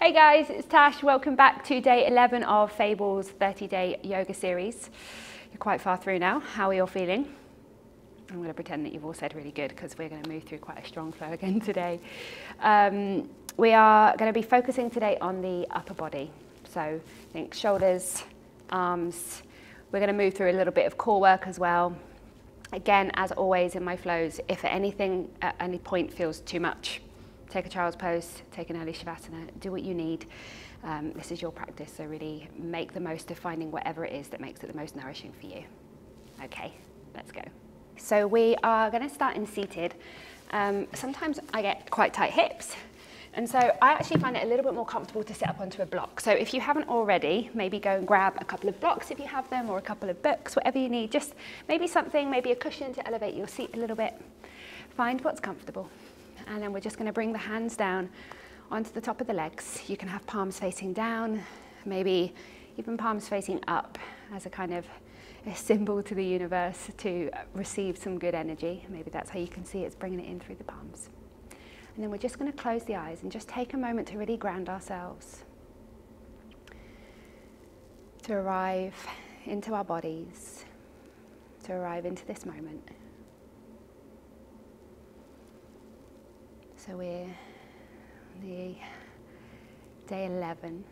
Hey guys, it's Tash. Welcome back to day 11 of Fable's 30-day yoga series. You're quite far through now. How are you all feeling? I'm going to pretend that you've all said really good because we're going to move through quite a strong flow again today. We are going to be focusing today on the upper body. So think shoulders, arms. We're going to move through a little bit of core work as well. Again, as always in my flows, if at any point feels too much, take a child's pose, take an early Shavasana, do what you need. This is your practice, so really make the most of finding whatever it is that makes it the most nourishing for you. Okay, let's go. So we are going to start in seated. Sometimes I get quite tight hips, and so I actually find it a little bit more comfortable to sit up onto a block. So if you haven't already, maybe go and grab a couple of blocks if you have them, or a couple of books, whatever you need. Just maybe something, maybe a cushion to elevate your seat a little bit. Find what's comfortable. And then we're just going to bring the hands down onto the top of the legs. You can have palms facing down, maybe even palms facing up as a kind of a symbol to the universe to receive some good energy. Maybe that's how you can see it's bringing it in through the palms. And then we're just going to close the eyes and just take a moment to really ground ourselves, to arrive into our bodies, to arrive into this moment. So we're on the day 11.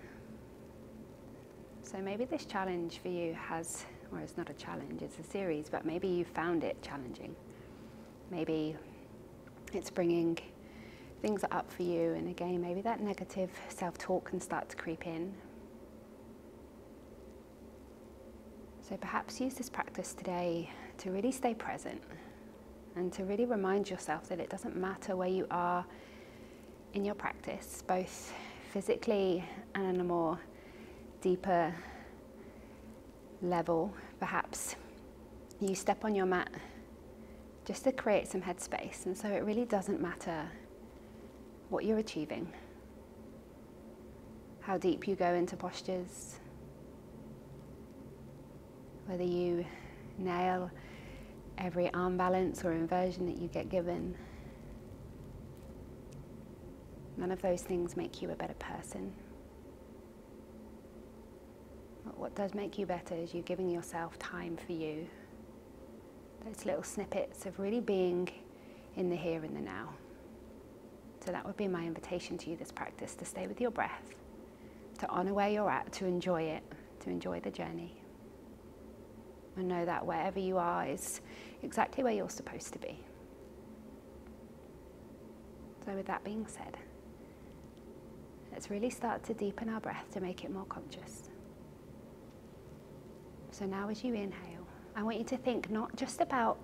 So maybe this challenge for you has, or it's not a challenge, it's a series, but maybe you found it challenging. Maybe it's bringing things up for you, and again, maybe that negative self-talk can start to creep in. So perhaps use this practice today to really stay present, and to really remind yourself that it doesn't matter where you are in your practice, both physically and on a more deeper level. Perhaps you step on your mat just to create some headspace, and so it really doesn't matter what you're achieving, how deep you go into postures, whether you nail every arm balance or inversion that you get given. None of those things make you a better person. But what does make you better is you giving yourself time for you. Those little snippets of really being in the here and the now. So that would be my invitation to you, this practice, to stay with your breath, to honor where you're at, to enjoy it, to enjoy the journey. And know that wherever you are is exactly where you're supposed to be. So with that being said, let's really start to deepen our breath to make it more conscious. So now as you inhale, I want you to think not just about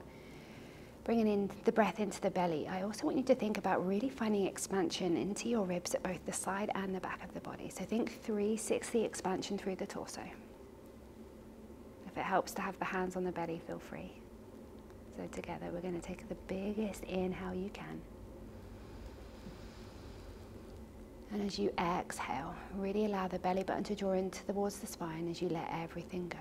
bringing in the breath into the belly. I also want you to think about really finding expansion into your ribs at both the side and the back of the body. So think 360 expansion through the torso. If it helps to have the hands on the belly, feel free. So together we're going to take the biggest inhale you can. And as you exhale, really allow the belly button to draw in towards the spine as you let everything go.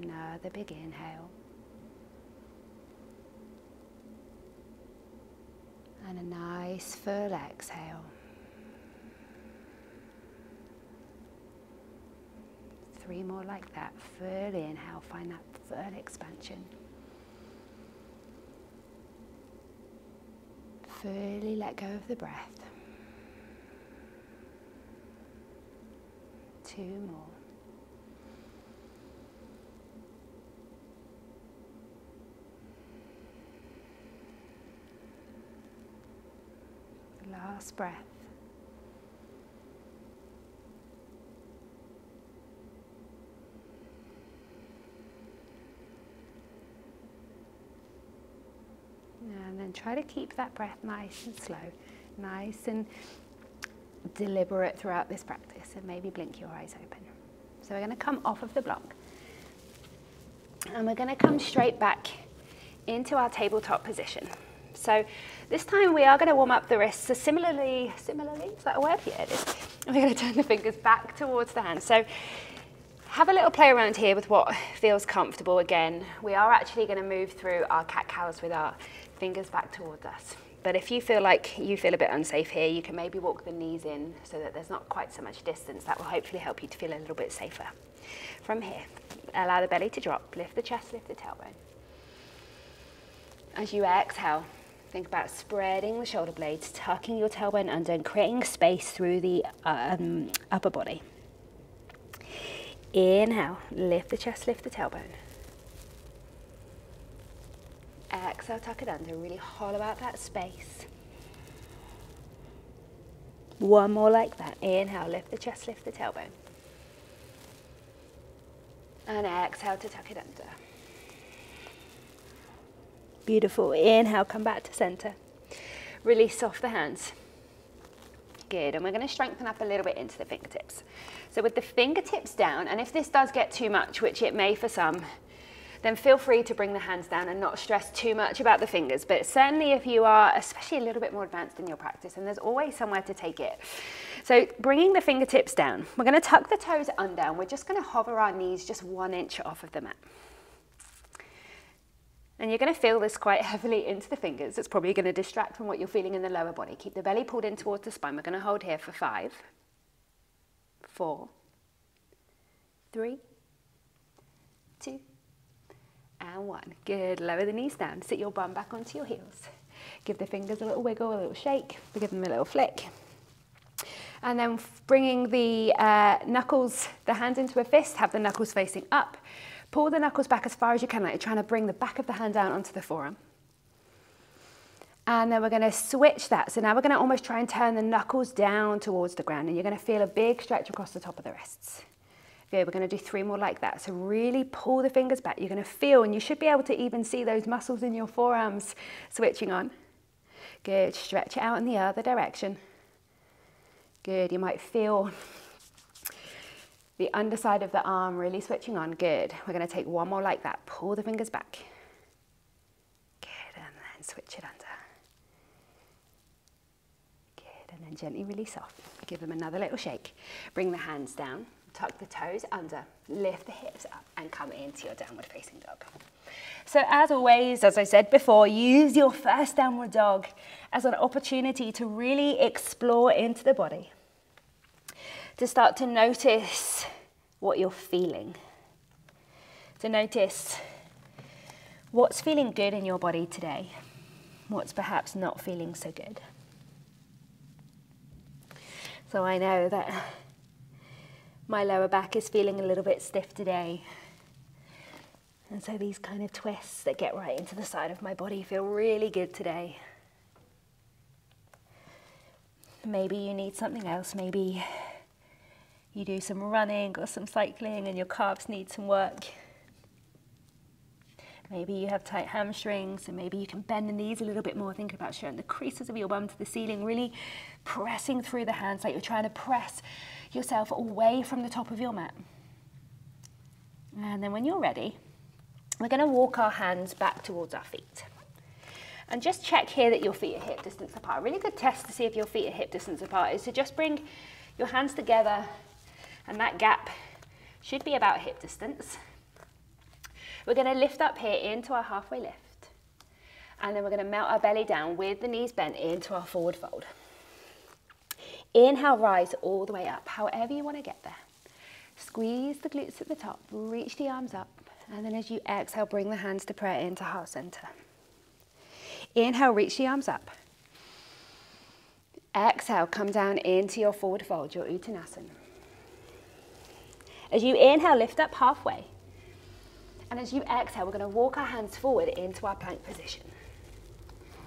Another big inhale. And a nice full exhale. 3 more like that. Full inhale, find that full expansion. Fully let go of the breath. 2 more. Last breath. And then try to keep that breath nice and slow, nice and deliberate throughout this practice, and maybe blink your eyes open. So we're going to come off of the block, and we're going to come straight back into our tabletop position. So this time we are going to warm up the wrists. So similarly, is that a word? Yeah, it is. We're going to turn the fingers back towards the hands. So have a little play around here with what feels comfortable. Again, we are actually going to move through our cat-cows with our fingers back towards us. But if you feel like you feel a bit unsafe here, you can maybe walk the knees in so that there's not quite so much distance. That will hopefully help you to feel a little bit safer. From here, allow the belly to drop, lift the chest, lift the tailbone. As you exhale, think about spreading the shoulder blades, tucking your tailbone under and creating space through the upper body. Inhale, lift the chest, lift the tailbone. Exhale, tuck it under, really hollow out that space. One more like that. Inhale, lift the chest, lift the tailbone. And exhale to tuck it under. Beautiful. Inhale, come back to center. Release off the hands. Good, and we're going to strengthen up a little bit into the fingertips. So with the fingertips down, and if this does get too much, which it may for some, then feel free to bring the hands down and not stress too much about the fingers. But certainly if you are, especially a little bit more advanced in your practice, and there's always somewhere to take it. So bringing the fingertips down, we're going to tuck the toes under, and we're just going to hover our knees just 1 inch off of the mat. And you're going to feel this quite heavily into the fingers. It's probably going to distract from what you're feeling in the lower body. Keep the belly pulled in towards the spine. We're going to hold here for 5, 4, 3, 2, and 1. Good. Lower the knees down. Sit your bum back onto your heels. Give the fingers a little wiggle, a little shake. Give them a little flick. And then bringing the knuckles, the hands into a fist, have the knuckles facing up. Pull the knuckles back as far as you can, like you're trying to bring the back of the hand down onto the forearm. And then we're going to switch that. So now we're going to almost try and turn the knuckles down towards the ground, and you're going to feel a big stretch across the top of the wrists. Good, we're going to do 3 more like that. So really pull the fingers back. You're going to feel, and you should be able to even see those muscles in your forearms switching on. Good, stretch it out in the other direction. Good, you might feel the underside of the arm really switching on. Good, we're going to take 1 more like that. Pull the fingers back. Good, and then switch it under. Good, and then gently release off. Give them another little shake. Bring the hands down. Tuck the toes under, lift the hips up, and come into your downward facing dog. So as always, as I said before, use your first downward dog as an opportunity to really explore into the body, to start to notice what you're feeling, to notice what's feeling good in your body today, what's perhaps not feeling so good. So I know that my lower back is feeling a little bit stiff today. And so these kind of twists that get right into the side of my body feel really good today. Maybe you need something else. Maybe you do some running or some cycling and your calves need some work. Maybe you have tight hamstrings, and maybe you can bend the knees a little bit more, thinking about showing the creases of your bum to the ceiling, really pressing through the hands like you're trying to press yourself away from the top of your mat. And then when you're ready, we're going to walk our hands back towards our feet. And just check here that your feet are hip distance apart. A really good test to see if your feet are hip distance apart is to just bring your hands together, and that gap should be about hip distance. We're going to lift up here into our halfway lift, and then we're going to melt our belly down with the knees bent into our forward fold. Inhale, rise all the way up, however you want to get there. Squeeze the glutes at the top, reach the arms up, and then as you exhale, bring the hands to prayer into heart center. Inhale, reach the arms up. Exhale, come down into your forward fold, your Uttanasana. As you inhale, lift up halfway. And as you exhale, we're going to walk our hands forward into our plank position.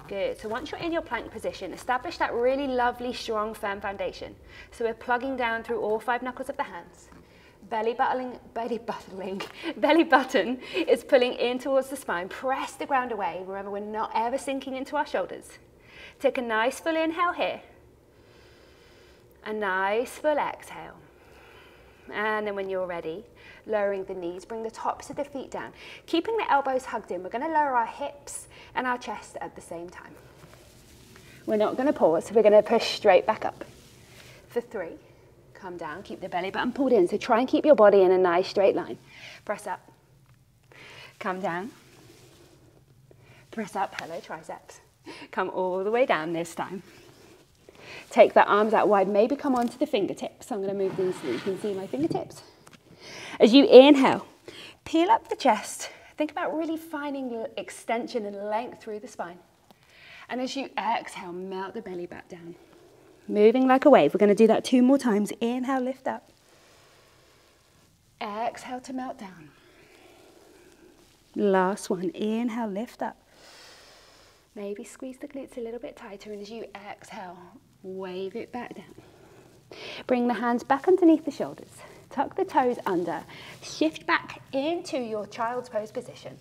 Good. So once you're in your plank position, establish that really lovely, strong, firm foundation. So we're plugging down through all 5 knuckles of the hands. Belly button is pulling in towards the spine. Press the ground away. Remember, we're not ever sinking into our shoulders. Take a nice full inhale here. A nice full exhale. And then when you're ready, lowering the knees, bring the tops of the feet down. Keeping the elbows hugged in, we're going to lower our hips and our chest at the same time. We're not going to pause, we're going to push straight back up. For 3, come down, keep the belly button pulled in, so try and keep your body in a nice straight line. Press up, come down, press up, hello triceps, Come all the way down this time. Take the arms out wide, maybe come onto the fingertips. I'm going to move these so that you can see my fingertips. As you inhale, peel up the chest. Think about really finding extension and length through the spine. And as you exhale, melt the belly back down. Moving like a wave. We're going to do that 2 more times. Inhale, lift up. Exhale to melt down. Last one. Inhale, lift up. Maybe squeeze the glutes a little bit tighter, and as you exhale, wave it back down. Bring the hands back underneath the shoulders. Tuck the toes under. Shift back into your child's pose position.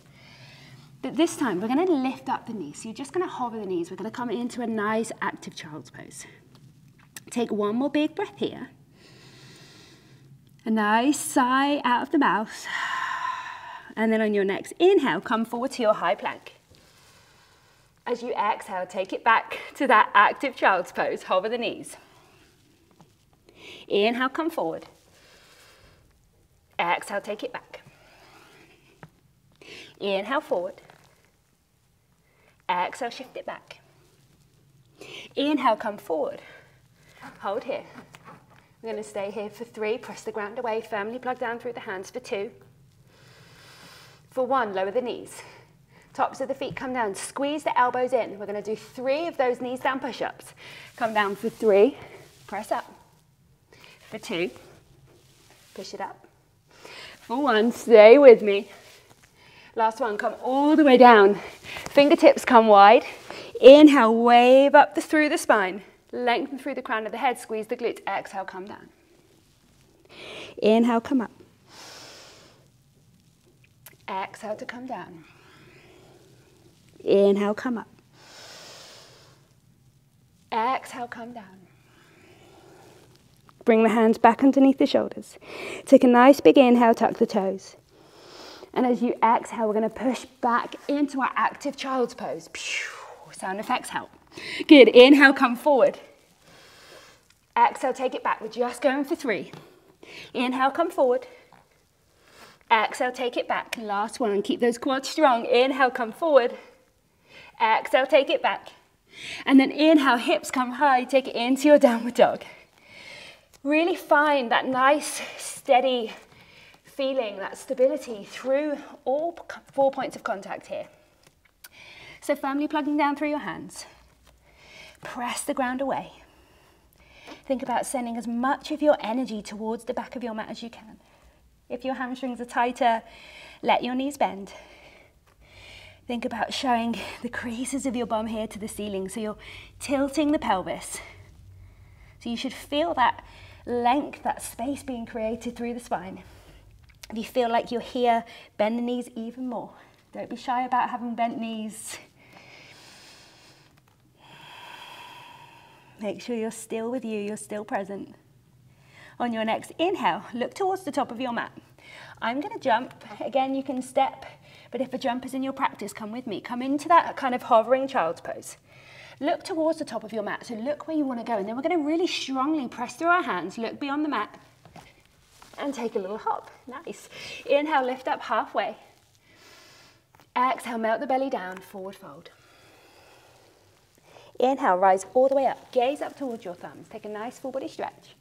But this time, we're going to lift up the knees. So you're just going to hover the knees. We're going to come into a nice active child's pose. Take one more big breath here. A nice sigh out of the mouth. And then on your next inhale, come forward to your high plank. As you exhale, take it back to that active child's pose. Hover the knees. Inhale, come forward. Exhale, take it back. Inhale, forward. Exhale, shift it back. Inhale, come forward. Hold here. We're going to stay here for 3. Press the ground away. Firmly plug down through the hands for 2. For 1, lower the knees. Tops of the feet come down. Squeeze the elbows in. We're going to do 3 of those knees down push-ups. Come down for 3. Press up. For 2. Push it up. For 1, stay with me. Last one, come all the way down. Fingertips come wide. Inhale, wave up through the spine. Lengthen through the crown of the head. Squeeze the glutes. Exhale, come down. Inhale, come up. Exhale to come down. Inhale, come up. Exhale, come down. Bring the hands back underneath the shoulders. Take a nice big inhale, tuck the toes. And as you exhale, we're going to push back into our active child's pose. Sound effects help. Good. Inhale, come forward. Exhale, take it back. We're just going for 3. Inhale, come forward. Exhale, take it back. Last one. Keep those quads strong. Inhale, come forward. Exhale, take it back. And then inhale, hips come high. Take it into your downward dog. Really find that nice, steady feeling, that stability through all 4 points of contact here. So firmly plugging down through your hands. Press the ground away. Think about sending as much of your energy towards the back of your mat as you can. If your hamstrings are tighter, let your knees bend. Think about showing the creases of your bum here to the ceiling, so you're tilting the pelvis. So you should feel that length, that space being created through the spine. If you feel like you're here, bend the knees even more. Don't be shy about having bent knees. Make sure you're still with you, you're still present. On your next inhale, look towards the top of your mat. I'm going to jump. Again, you can step, but if a jump is in your practice, come with me. Come into that kind of hovering child's pose. Look towards the top of your mat, so look where you want to go, and then we're going to really strongly press through our hands, look beyond the mat, and take a little hop. Nice. Inhale, lift up halfway. Exhale, melt the belly down, forward fold. Inhale, rise all the way up. Gaze up towards your thumbs. Take a nice full body stretch.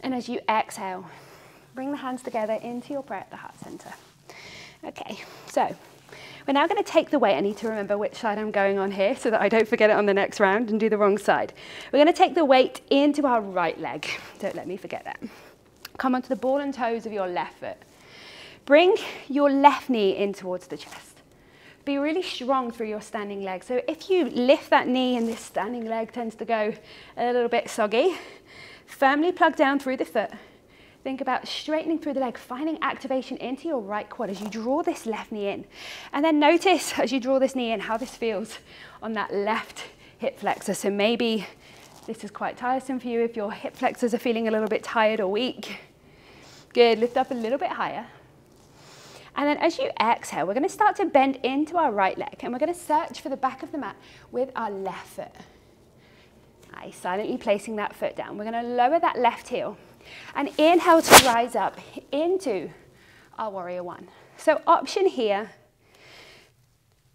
And as you exhale, bring the hands together into your prayer at the heart center. Okay, so we're now going to take the weight. I need to remember which side I'm going on here so that I don't forget it on the next round and do the wrong side. We're going to take the weight into our right leg. Don't let me forget that. Come onto the ball and toes of your left foot. Bring your left knee in towards the chest. Be really strong through your standing leg. So if you lift that knee and this standing leg tends to go a little bit soggy, firmly plug down through the foot. Think about straightening through the leg, finding activation into your right quad as you draw this left knee in. And then notice as you draw this knee in how this feels on that left hip flexor. So maybe this is quite tiresome for you if your hip flexors are feeling a little bit tired or weak. Good, lift up a little bit higher. And then as you exhale, we're going to start to bend into our right leg, and we're going to search for the back of the mat with our left foot. Nice, silently placing that foot down. We're going to lower that left heel and inhale to rise up into our warrior one. So option here,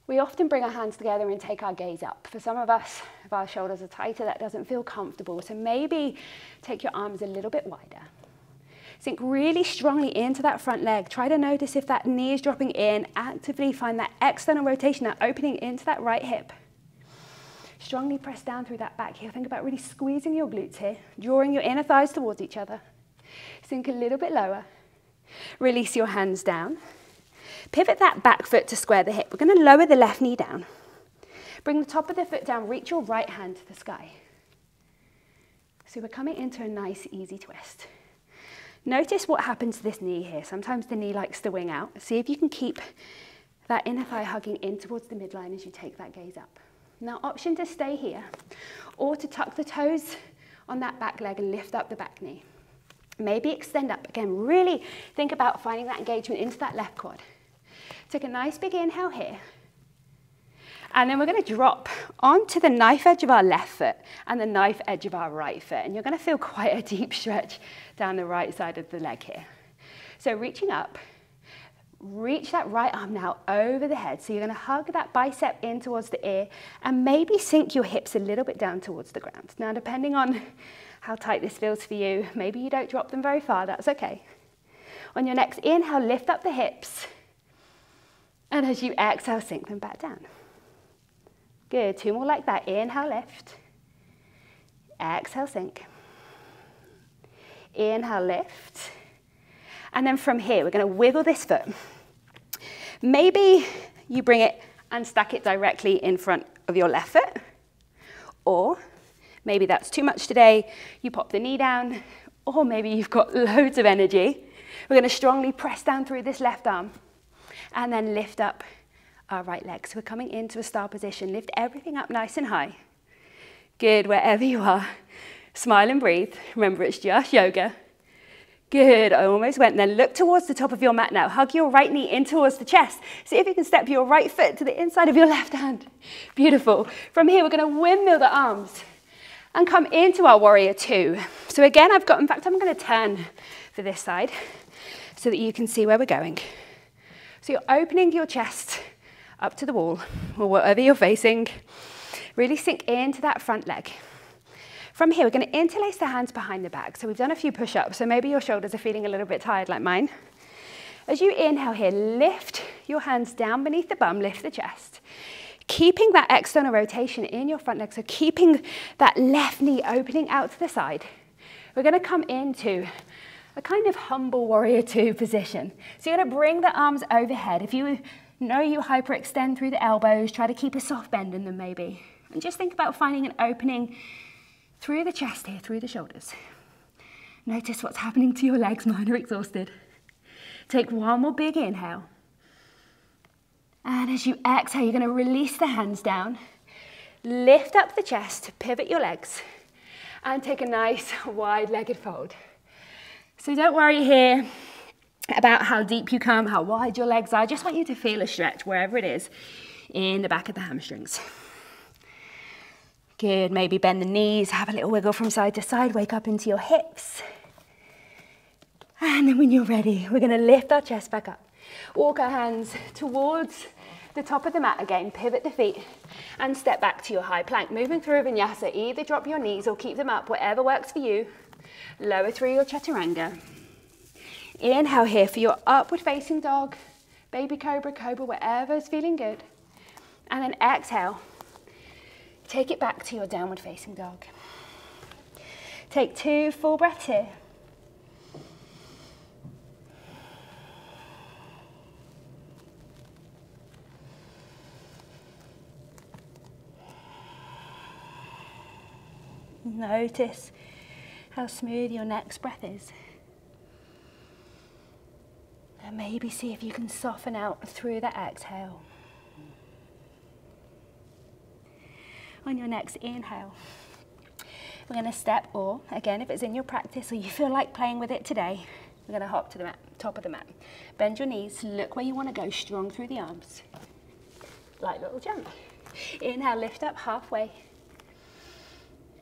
We often bring our hands together and take our gaze up. For some of us, if our shoulders are tighter, that doesn't feel comfortable. So maybe take your arms a little bit wider. Sink really strongly into that front leg. Try to notice if that knee is dropping in. Actively find that external rotation, that opening into that right hip. Strongly press down through that back heel. Think about really squeezing your glutes here, drawing your inner thighs towards each other. Sink a little bit lower. Release your hands down. Pivot that back foot to square the hip. We're going to lower the left knee down. Bring the top of the foot down. Reach your right hand to the sky. So we're coming into a nice, easy twist. Notice what happens to this knee here. Sometimes the knee likes to wing out. See if you can keep that inner thigh hugging in towards the midline as you take that gaze up. Now, option to stay here or to tuck the toes on that back leg and lift up the back knee. Maybe extend up. Again, really think about finding that engagement into that left quad. Take a nice big inhale here. And then we're going to drop onto the knife edge of our left foot and the knife edge of our right foot. And you're going to feel quite a deep stretch down the right side of the leg here. So reaching up, reach that right arm now over the head. So you're going to hug that bicep in towards the ear and maybe sink your hips a little bit down towards the ground. Now, depending on how tight this feels for you, maybe you don't drop them very far, that's okay. On your next inhale, lift up the hips. And as you exhale, sink them back down. Good, 2 more like that. Inhale, lift. Exhale, sink. Inhale, lift. And then from here, we're going to wiggle this foot. Maybe you bring it and stack it directly in front of your left foot. Or maybe that's too much today. You pop the knee down. Or maybe you've got loads of energy. We're going to strongly press down through this left arm. And then lift up our right leg. So we're coming into a star position. Lift everything up nice and high. Good, wherever you are. Smile and breathe. Remember, it's just yoga. Good, I almost went. Then look towards the top of your mat now. Hug your right knee in towards the chest. See if you can step your right foot to the inside of your left hand. Beautiful. From here, we're going to windmill the arms and come into our warrior 2. So again, in fact, I'm going to turn for this side so that you can see where we're going. So you're opening your chest up to the wall or wherever you're facing. Really sink into that front leg. From here, we're going to interlace the hands behind the back. So we've done a few push-ups, so maybe your shoulders are feeling a little bit tired like mine. As you inhale here, lift your hands down beneath the bum, lift the chest. Keeping that external rotation in your front leg, so keeping that left knee opening out to the side. We're going to come into a kind of humble warrior 2 position. So you're going to bring the arms overhead. If you know you hyperextend through the elbows, try to keep a soft bend in them maybe. And just think about finding an opening through the chest here, through the shoulders. Notice what's happening to your legs. Mine are exhausted. Take 1 more big inhale. And as you exhale, you're going to release the hands down. Lift up the chest, pivot your legs, and take a nice wide-legged fold. So don't worry here about how deep you come, how wide your legs are. I just want you to feel a stretch wherever it is in the back of the hamstrings. Good, maybe bend the knees, have a little wiggle from side to side, wake up into your hips. And then when you're ready, we're gonna lift our chest back up. Walk our hands towards the top of the mat again, pivot the feet, and step back to your high plank. Moving through a vinyasa, either drop your knees or keep them up, whatever works for you. Lower through your chaturanga. Inhale here for your upward facing dog, baby cobra, cobra, whatever's feeling good. And then exhale. Take it back to your downward facing dog. Take 2 full breaths here. Notice how smooth your next breath is. And maybe see if you can soften out through that exhale. On your next inhale, we're going to step, or again, if it's in your practice or you feel like playing with it today, we're going to hop to the mat, top of the mat. Bend your knees, look where you want to go, strong through the arms. Light little jump. Inhale, lift up halfway.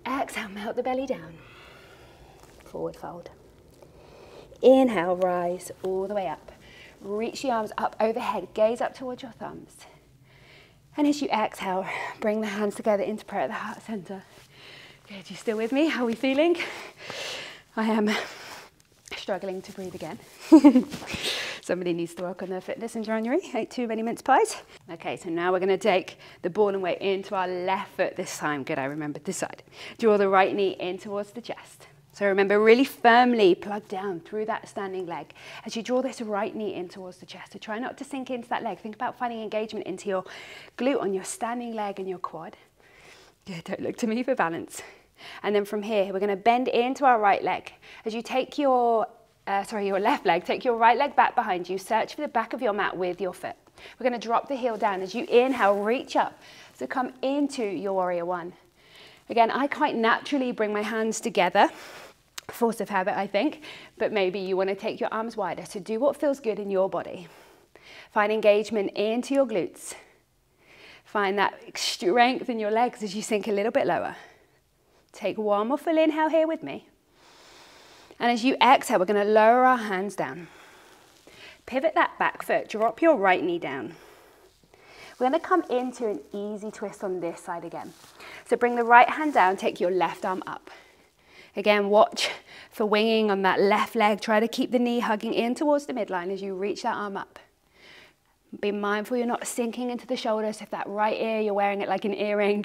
Exhale, melt the belly down. Forward fold. Inhale, rise all the way up. Reach the arms up overhead, gaze up towards your thumbs. And as you exhale, bring the hands together into prayer at the heart center. Good, you still with me? How are we feeling? I am struggling to breathe again. Somebody needs to work on their fitness in January. Ate too many mince pies. Okay, so now we're going to take the ball and weight into our left foot this time. Good, I remembered this side. Draw the right knee in towards the chest. So remember, really firmly plug down through that standing leg as you draw this right knee in towards the chest. So try not to sink into that leg. Think about finding engagement into your glute on your standing leg and your quad. Good, don't look to me for balance. And then from here, we're going to bend into our right leg. As you take your left leg, take your right leg back behind you, search for the back of your mat with your foot. We're going to drop the heel down. As you inhale, reach up. So come into your warrior one. Again, I quite naturally bring my hands together. Force of habit, I think, but maybe you want to take your arms wider. So do what feels good in your body. Find engagement into your glutes. Find that strength in your legs as you sink a little bit lower. Take one more full inhale here with me. And as you exhale, we're going to lower our hands down. Pivot that back foot, drop your right knee down. We're going to come into an easy twist on this side again. So bring the right hand down, take your left arm up. Again, watch for winging on that left leg. Try to keep the knee hugging in towards the midline as you reach that arm up. Be mindful you're not sinking into the shoulders. If that right ear, you're wearing it like an earring.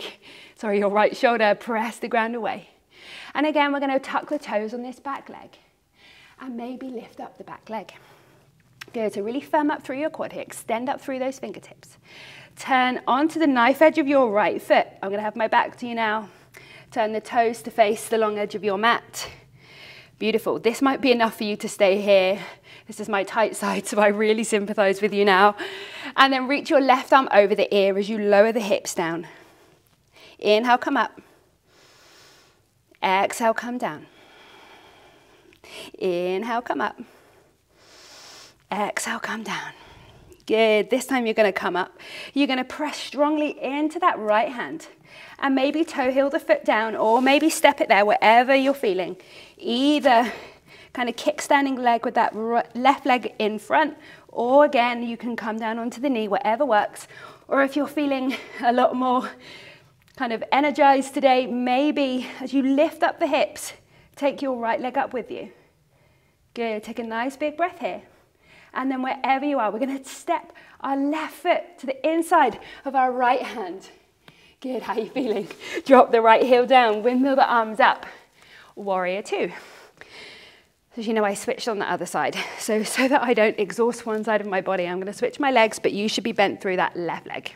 Sorry, your right shoulder, press the ground away. And again, we're going to tuck the toes on this back leg and maybe lift up the back leg. Good, so really firm up through your quad here. Extend up through those fingertips. Turn onto the knife edge of your right foot. I'm going to have my back to you now. Turn the toes to face the long edge of your mat. Beautiful. This might be enough for you to stay here. This is my tight side, so I really sympathize with you now. And then reach your left arm over the ear as you lower the hips down. Inhale, come up. Exhale, come down. Inhale, come up. Exhale, come down. Good. This time you're going to come up. You're going to press strongly into that right hand. And maybe toe heel the foot down or maybe step it there, wherever you're feeling. Either kind of kickstanding leg with that left leg in front, or again, you can come down onto the knee, whatever works. Or if you're feeling a lot more kind of energized today, maybe as you lift up the hips, take your right leg up with you. Good, take a nice big breath here. And then wherever you are, we're going to step our left foot to the inside of our right hand. Good, how are you feeling? Drop the right heel down, windmill the arms up. Warrior two. As you know, I switched on the other side. So that I don't exhaust one side of my body, I'm going to switch my legs, but you should be bent through that left leg.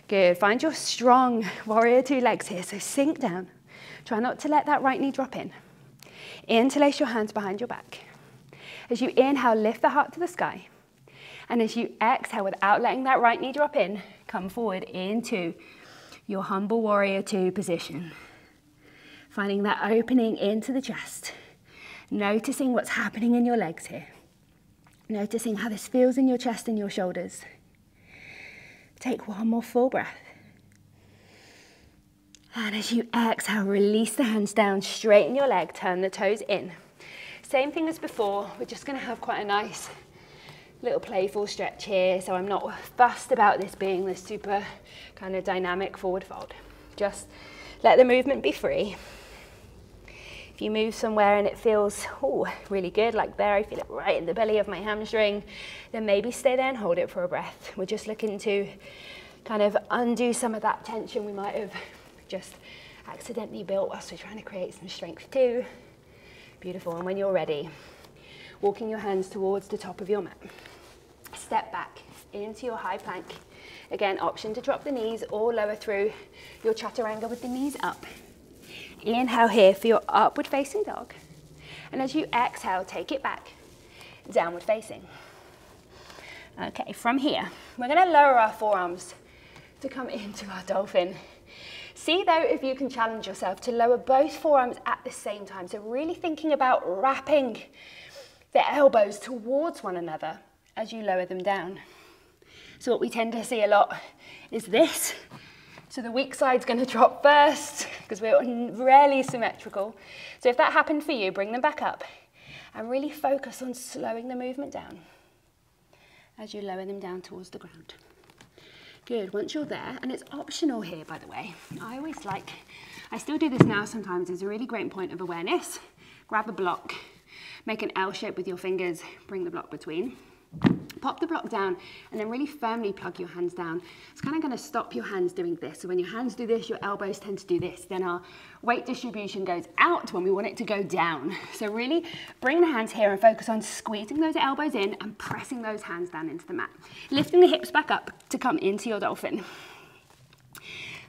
Good, find your strong warrior two legs here. So sink down. Try not to let that right knee drop in. Interlace your hands behind your back. As you inhale, lift the heart to the sky. And as you exhale, without letting that right knee drop in, come forward into your humble warrior two position. Finding that opening into the chest. Noticing what's happening in your legs here. Noticing how this feels in your chest and your shoulders. Take one more full breath. And as you exhale, release the hands down, straighten your leg, turn the toes in. Same thing as before, we're just going to have quite a nice little playful stretch here, so I'm not fussed about this being this super kind of dynamic forward fold. Just let the movement be free. If you move somewhere and it feels really good, like there, I feel it right in the belly of my hamstring, then maybe stay there and hold it for a breath. We're just looking to kind of undo some of that tension we might have just accidentally built whilst we're trying to create some strength too. Beautiful, and when you're ready, walking your hands towards the top of your mat. Step back into your high plank. Again, option to drop the knees or lower through your chaturanga with the knees up. Inhale here for your upward facing dog. And as you exhale, take it back, downward facing. Okay, from here, we're going to lower our forearms to come into our dolphin. See though if you can challenge yourself to lower both forearms at the same time. So really thinking about wrapping the elbows towards one another as you lower them down. So what we tend to see a lot is this. So the weak side's going to drop first because we're rarely symmetrical. So if that happened for you, bring them back up and really focus on slowing the movement down as you lower them down towards the ground. Good, once you're there, and it's optional here, by the way. I still do this now sometimes, it's a really great point of awareness. Grab a block, make an L shape with your fingers, bring the block between. Pop the block down and then really firmly plug your hands down. It's kind of going to stop your hands doing this. So when your hands do this, your elbows tend to do this. Then our weight distribution goes out when we want it to go down. So really bring the hands here and focus on squeezing those elbows in and pressing those hands down into the mat. Lifting the hips back up to come into your dolphin.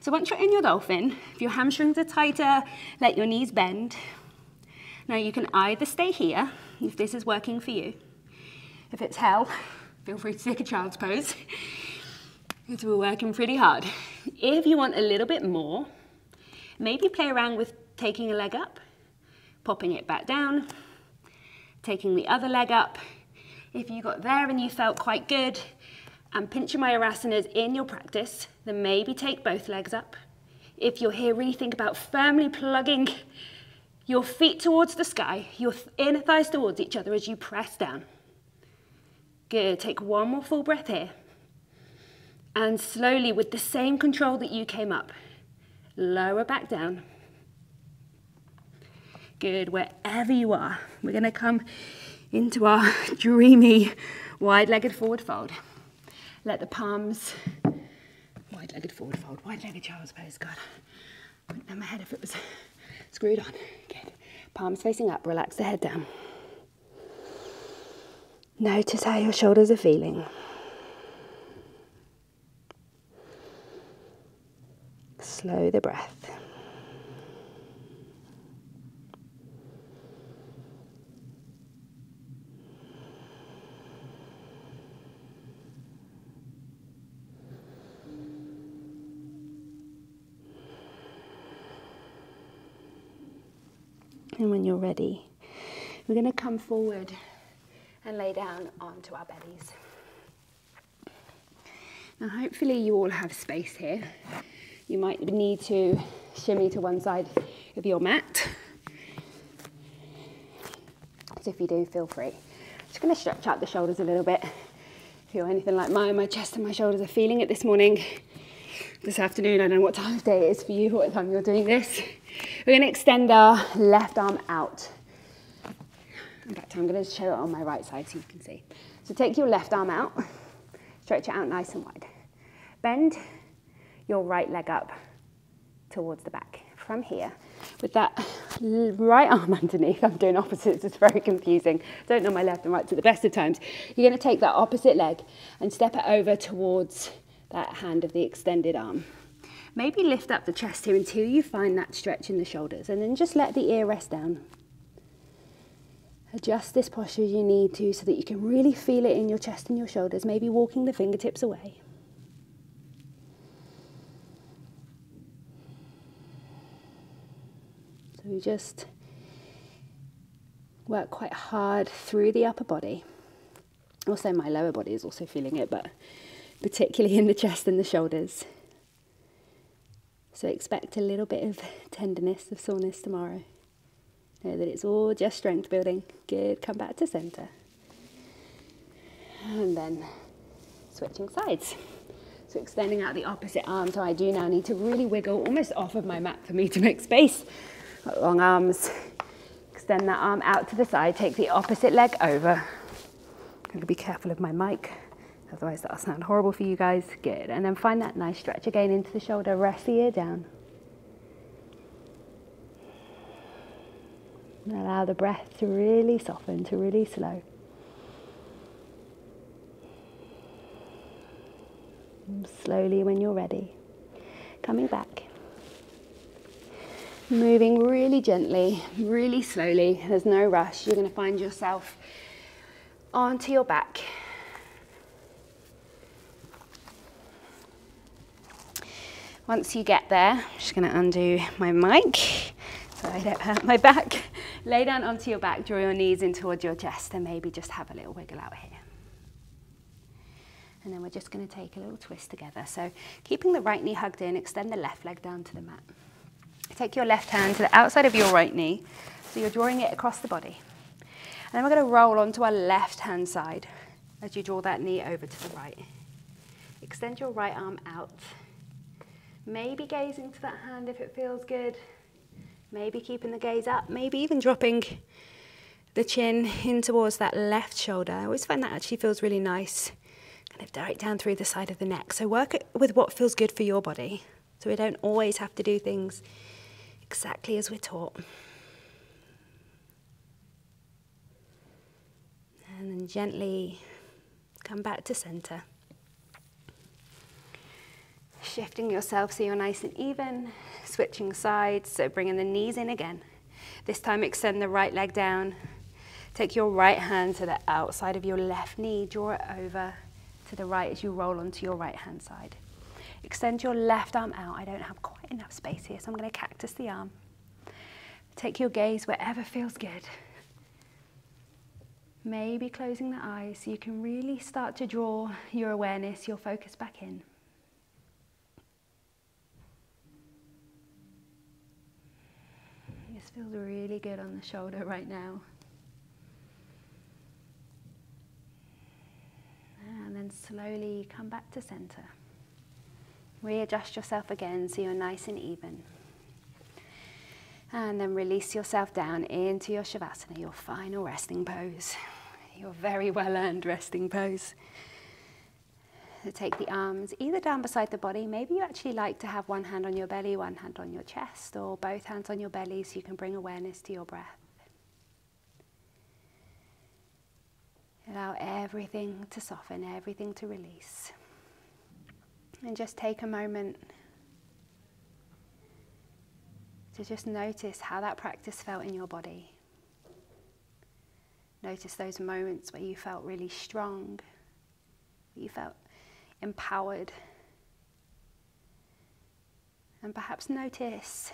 So once you're in your dolphin, if your hamstrings are tighter, let your knees bend. Now you can either stay here, if this is working for you. If it's hell, feel free to take a child's pose, because we're working pretty hard. If you want a little bit more, maybe play around with taking a leg up, popping it back down, taking the other leg up. If you got there and you felt quite good, and Pinchamayurasanas in your practice, then maybe take both legs up. If you're here, really think about firmly plugging your feet towards the sky, your inner thighs towards each other as you press down. Good, take one more full breath here. And slowly, with the same control that you came up, lower back down. Good, wherever you are, we're gonna come into our dreamy wide-legged forward fold. Let the palms, wide-legged forward fold, wide-legged child's pose, God. I wouldn't know my head if it was screwed on. Good, palms facing up, relax the head down. Notice how your shoulders are feeling. Slow the breath. And when you're ready, we're going to come forward and lay down onto our bellies. Now hopefully you all have space here. You might need to shimmy to one side of your mat. So if you do, feel free. I'm just going to stretch out the shoulders a little bit. If you're anything like mine, my chest and my shoulders are feeling it this morning, this afternoon. I don't know what time of day it is for you, what time you're doing this. We're going to extend our left arm out. In fact, I'm going to show it on my right side so you can see. So take your left arm out, stretch it out nice and wide. Bend your right leg up towards the back. From here, with that right arm underneath, I'm doing opposites, it's very confusing. Don't know my left and right at the best of times. You're going to take that opposite leg and step it over towards that hand of the extended arm. Maybe lift up the chest here until you find that stretch in the shoulders, and then just let the ear rest down. Adjust this posture as you need to so that you can really feel it in your chest and your shoulders, maybe walking the fingertips away. So we just work quite hard through the upper body. Also my lower body is also feeling it, but particularly in the chest and the shoulders. So expect a little bit of tenderness, of soreness tomorrow. Know that it's all just strength building. Good, come back to center. And then switching sides. So extending out the opposite arm. So I do now need to really wiggle almost off of my mat for me to make space. Got long arms. Extend that arm out to the side. Take the opposite leg over. I'm going to be careful of my mic. Otherwise that'll sound horrible for you guys. Good. And then find that nice stretch again into the shoulder. Rest the ear down. And allow the breath to really soften, to really slow. And slowly when you're ready, coming back. Moving really gently, really slowly. There's no rush. You're going to find yourself onto your back. Once you get there, I'm just going to undo my mic so I don't hurt my back. Lay down onto your back, draw your knees in towards your chest, and maybe just have a little wiggle out here. And then we're just going to take a little twist together. So keeping the right knee hugged in, extend the left leg down to the mat. Take your left hand to the outside of your right knee, so you're drawing it across the body. And then we're going to roll onto our left hand side as you draw that knee over to the right. Extend your right arm out. Maybe gazing to that hand if it feels good. Maybe keeping the gaze up. Maybe even dropping the chin in towards that left shoulder. I always find that actually feels really nice. Kind of direct down through the side of the neck. So work with what feels good for your body. So we don't always have to do things exactly as we're taught. And then gently come back to center. Shifting yourself so you're nice and even, switching sides, so bringing the knees in again. This time extend the right leg down. Take your right hand to the outside of your left knee, draw it over to the right as you roll onto your right hand side. Extend your left arm out. I don't have quite enough space here, so I'm going to cactus the arm. Take your gaze wherever feels good. Maybe closing the eyes so you can really start to draw your awareness, your focus back in. This feels really good on the shoulder right now. And then slowly come back to center. Readjust yourself again so you're nice and even. And then release yourself down into your Shavasana, your final resting pose. Your very well-earned resting pose. So take the arms either down beside the body. Maybe you actually like to have one hand on your belly, one hand on your chest, or both hands on your belly so you can bring awareness to your breath. Allow everything to soften, everything to release. And just take a moment to just notice how that practice felt in your body. Notice those moments where you felt really strong, you felt empowered. And perhaps notice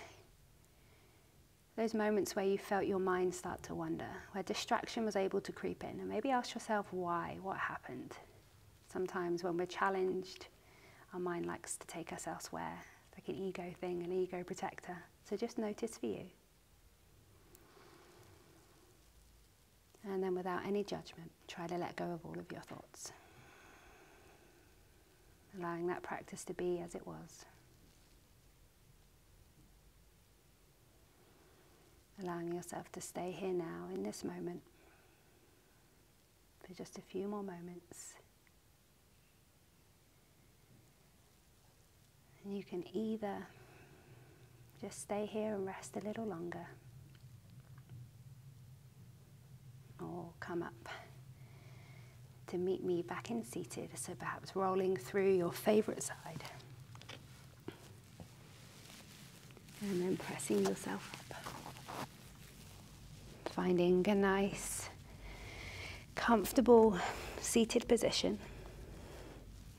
those moments where you felt your mind start to wander, where distraction was able to creep in. And maybe ask yourself why, what happened. Sometimes when we're challenged, our mind likes to take us elsewhere. It's like an ego thing, an ego protector. So just notice for you. And then without any judgment, try to let go of all of your thoughts. Allowing that practice to be as it was. Allowing yourself to stay here now in this moment for just a few more moments. And you can either just stay here and rest a little longer, or come up to meet me back in seated, so perhaps rolling through your favorite side. And then pressing yourself up. Finding a nice, comfortable seated position.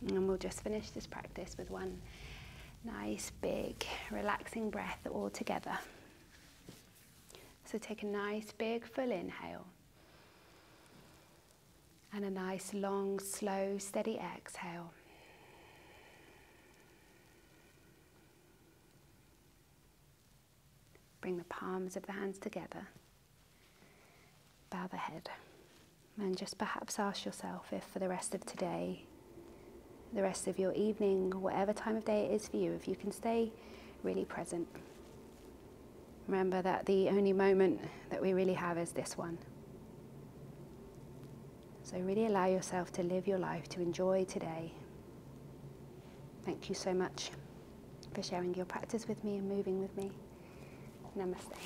And we'll just finish this practice with one nice, big, relaxing breath all together. So take a nice, big, full inhale. And a nice, long, slow, steady exhale. Bring the palms of the hands together. Bow the head. And just perhaps ask yourself if for the rest of today, the rest of your evening, whatever time of day it is for you, if you can stay really present. Remember that the only moment that we really have is this one. So really allow yourself to live your life, to enjoy today. Thank you so much for sharing your practice with me and moving with me. Namaste.